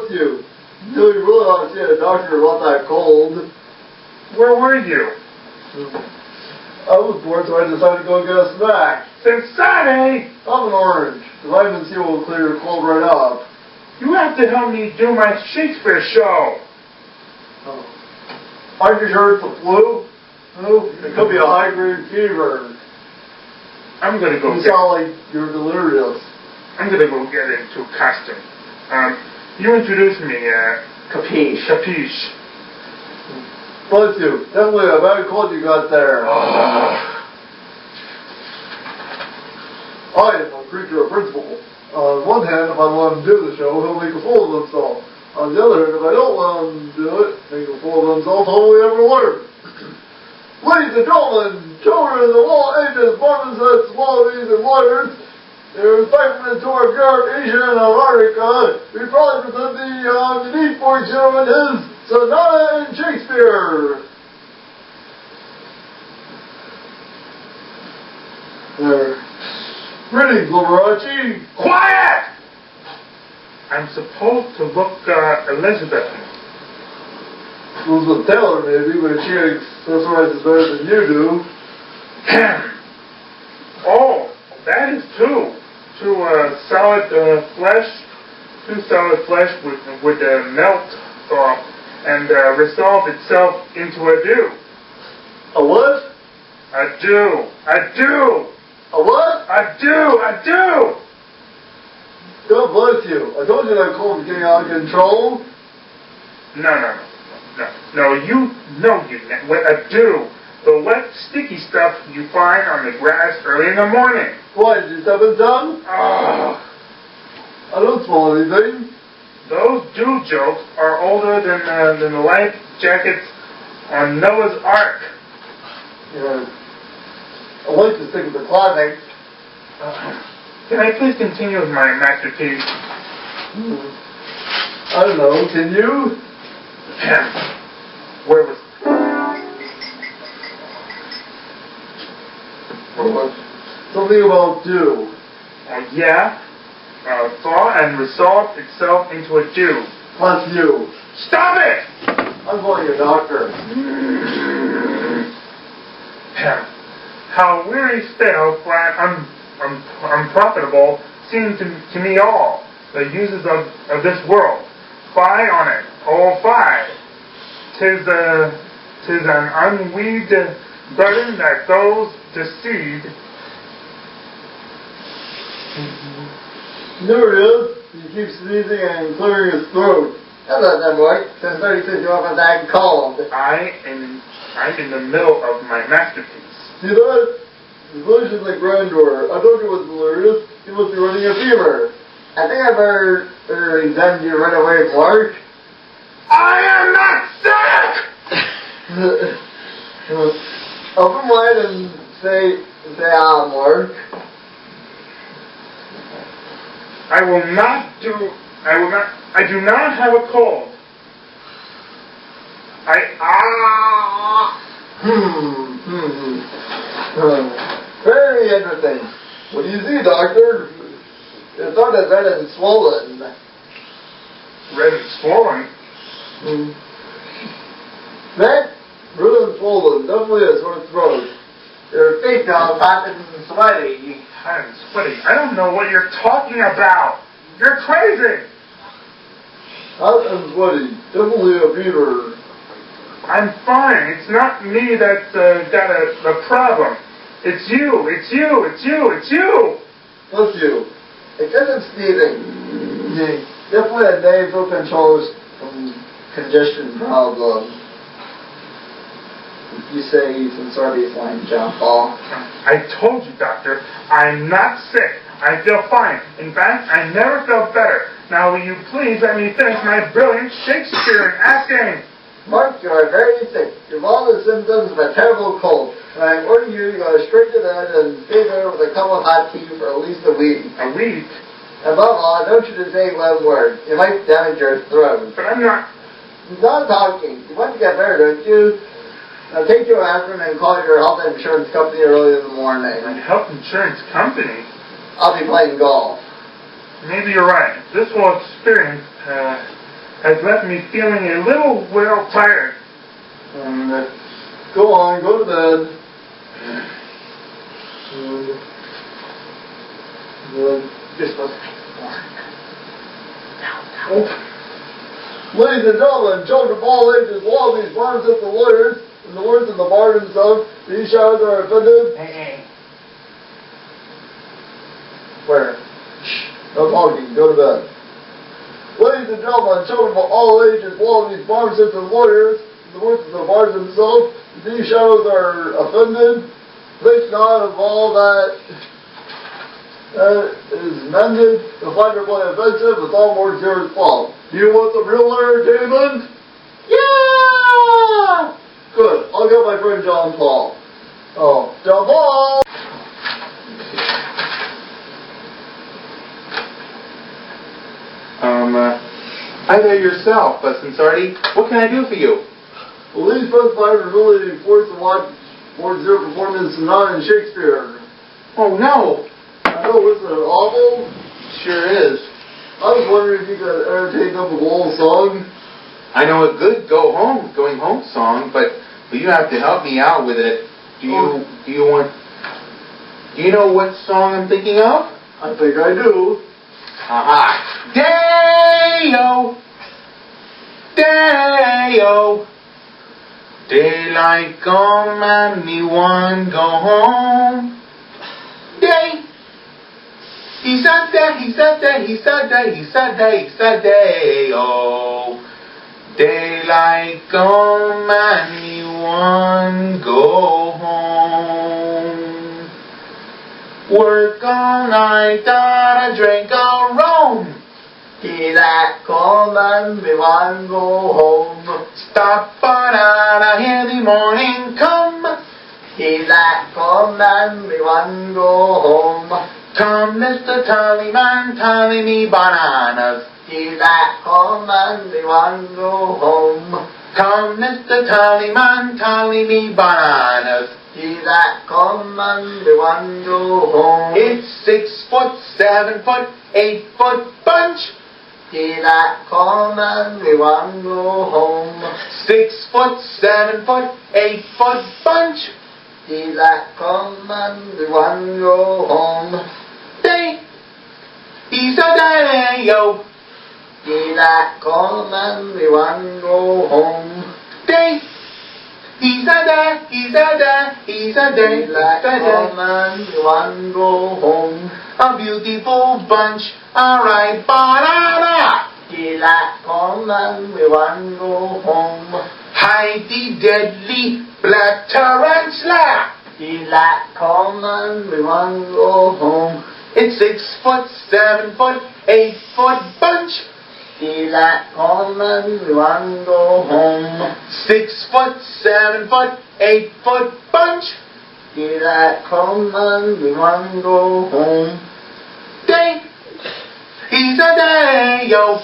Bless you. You really ought to see a doctor about that cold. Where were you? I was bored, so I decided to go get a snack. Sensei! I'm an orange. The vitamin C will clear your cold right up. You have to help me do my Shakespeare show. Oh. Aren't you sure it's the flu? No, it could be a high-grade fever. I'm gonna go You sound like you're delirious. I'm gonna go get into costume. You introduce me, Capiche. Capiche. Bless you. Definitely a bad cold you got there. I am a creature of principle. On one hand, if I let him do the show, he'll make a fool of himself. On the other hand, if I don't let him do it, make a fool of himself, how will he ever learn? Ladies and gentlemen, children of all ages, pharmacists, wallabies, and lawyers, their excitement to our pure Asia and Antarctica, we proudly present the unique voice gentleman, his Sonata in Shakespeare. Greetings, Liberace. Quiet! I'm supposed to look, Elizabethan. Elizabeth Taylor, maybe, but she accessorizes better than you do. Oh, that is two. Two solid flesh would melt off and resolve itself into a dew. A what? A dew. A dew. A what? A dew. A dew. God bless you. I told you that cold was getting out of control. No, you know what a dew. The wet, sticky stuff you find on the grass early in the morning. Why, did you step in tongue? I don't smell anything. Those dew jokes are older than the life jackets on Noah's Ark. Yeah. I like to stick with the classics. Can I please continue with my masterpiece? I don't know. Can you? Where was... Something about dew. Yeah. Thaw and resolve itself into a dew. Plus you. Stop it! I'm going to a doctor. How weary, stale, flat, unprofitable seem to me all the uses of this world. Fie on it, oh fie! 'Tis an unweaved burden that goes to seed. There it is. He keeps sneezing and clearing his throat. Hello there, boy. Since 36 you off a dag cold. I'm in the middle of my masterpiece. See that? His voice is like grandeur. I told you it was delirious. He must be running a fever. I think I better examine you right away, Mark. I am not sick! Open wide and say Mark. I do not have a cold. Very interesting. What do you see, doctor? It's not as red and swollen. Red and swollen? Red and swollen. Definitely a sore throat. Your face now hot and sweaty. Hot and sweaty. I don't know what you're talking about. You're crazy. Hot and sweaty. Definitely a fever. I'm fine. It's not me that's got a problem. It's you. It's you. It's you. It's you. Bless you. It isn't sneezing. Definitely a nasal controls congestion problem. You say some sort of baseline jump ball. I told you, doctor, I'm not sick. I feel fine. In fact, I never felt better. Now will you please let me finish my brilliant Shakespeare acting? Mark, you are very sick. You have all the symptoms of a terrible cold. And I order you to go straight to bed and stay there with a cup of hot tea for at least a week. A week? Above all, I don't you to say one word. It might damage your throat. But I'm not... Not talking. You want to get better, don't you? Now take your aspirin and call your health insurance company early in the morning. My health insurance company? I'll be playing golf. Maybe you're right. This will experience has left me feeling a little well tired. Go on, go to bed. Ladies and gentlemen, children of all ages, law these farms at the lawyers, and the words of the bard himself, these showers are offended. Hey. Where? No talking, go to bed. Ladies and gentlemen, children of all ages, law these farms at the lawyers, and the words of the bard himself, these shadows are offended. Think not of all that is mended, the fighter play offensive, with all more serious fault. Do you want some real entertainment? Yeah! Good. I'll get my friend John Paul. Oh, John Paul! Hi there yourself, Bussensardi. What can I do for you? Well, these friends of mine are really forced to watch Zero performance of Nine in Shakespeare. Oh, no. I know, isn't it awful? Sure is. I was wondering if you could entertain them with a little song. I know a good going home song, but you have to help me out with it. Do you know what song I'm thinking of? I think I do. Aha. Day-o, day-o, daylight come and me one go home. Day. He said day, he said day, he said day, he said day, he said day-o. Daylight come and me one go home. Work all night on a drink of rum. Daylight come and me one go home. Stop on out here the morning come. Daylight come and me one go home. Come, Mr. Tallyman, tally me bananas. Daylight come and me one go home. Come, Mr. Tallyman, tally me bananas. Daylight come and me one go home. It's 6 foot, 7 foot, 8 foot bunch. Daylight come and me one go home. 6 foot, 7 foot, 8 foot bunch. Daylight come and me one go home. Day, he's a day-o. Daylight come and me one go home. Day, he's a day, he's a day, he's a day, Daylight he's a come day. and me one go home. A beautiful bunch, alright, banana. Daylight come and me one go home. Hide the deadly black tarantula. Daylight come and me one go home. It's 6 foot, 7 foot, 8 foot bunch. Daylight come and me one go home. 6 foot, 7 foot, 8 foot bunch. Daylight come and me one go home. Day, he's a day-o.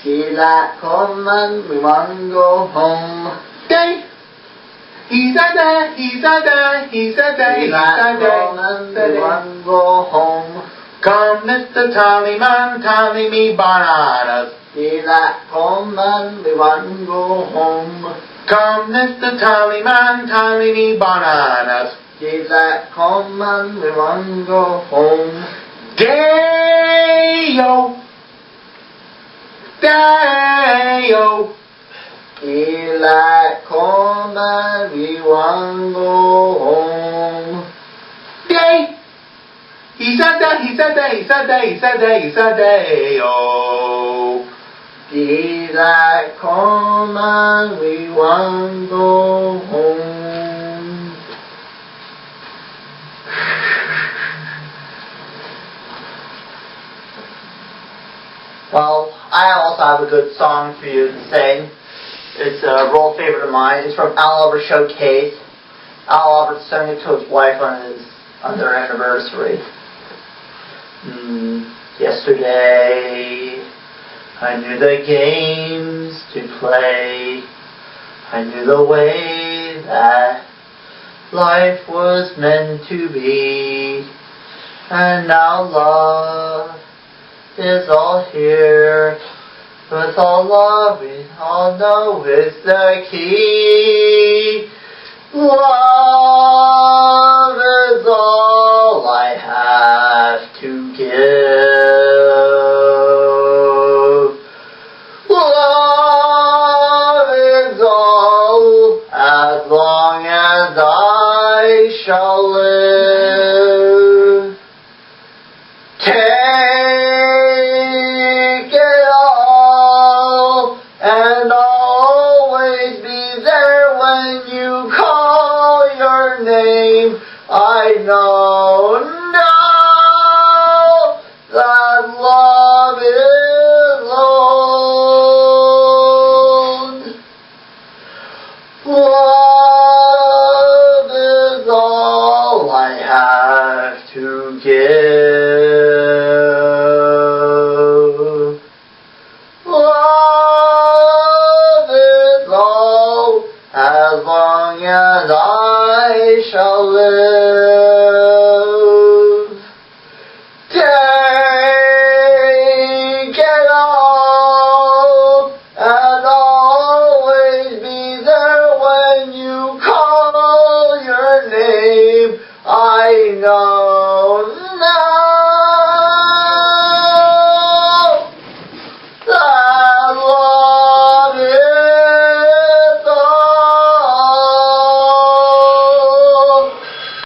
Daylight come and me one go home. Day, he's a day, he's a day, he's a day, he's Daylight a come and day. me one go home. Come, Mr. Tallyman, tally me bananas. Daylight come and me one go home. Come, Mr. Tallyman, tally me bananas. Daylight come and me one go home. Day-o, day-o. Daylight come and me one go home. Day, he's a day, he's a day, he's a day, he's a day, he's a day-o. Daylight come and we one go home. Well, I also have a good song for you to sing. It's a real favorite of mine. It's from Al Albert Showcase. Al Albert sang it to his wife on their anniversary. Yesterday, I knew the games to play. I knew the way that life was meant to be. And now love is all here With all love, we all know it's the key. Love is all I have to give. Love is all as long as I shall live. Take it all, and I'll always be there when you call your name. I know now that love is old. Love is all I have to give. Love is all as long as I shall live.